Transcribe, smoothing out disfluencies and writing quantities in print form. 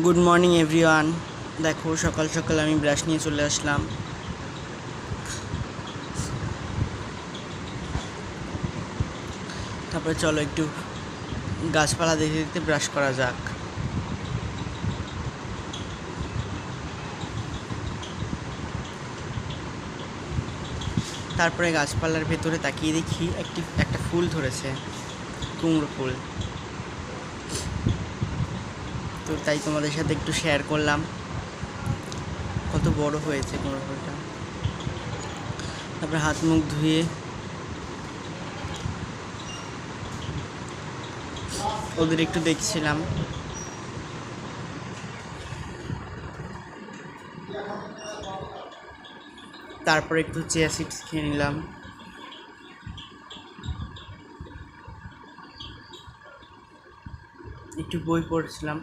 Good morning everyone. দেখো সকাল সকাল আমি ব্রাশ নিয়ে চলে আসলাম। তারপরে চলো একটু গাছপালা দেখতে দেখতে ব্রাশ করা যাক। তারপরে গাছপালার ভেতরে তাকিয়ে দেখি একটা ফুল ধরেছে, কুমড়ো ফুল। তো তাই তোমাদের সাথে একটু শেয়ার করলাম কত বড় হয়েছে কুমড়ো ফুলটা। তারপরে হাত মুখ ধুয়ে ওদের একটু দেখছিলাম। তারপরে একটু চিয়া সিডস খেয়ে নিলাম। একটু বই পড়ছিলাম।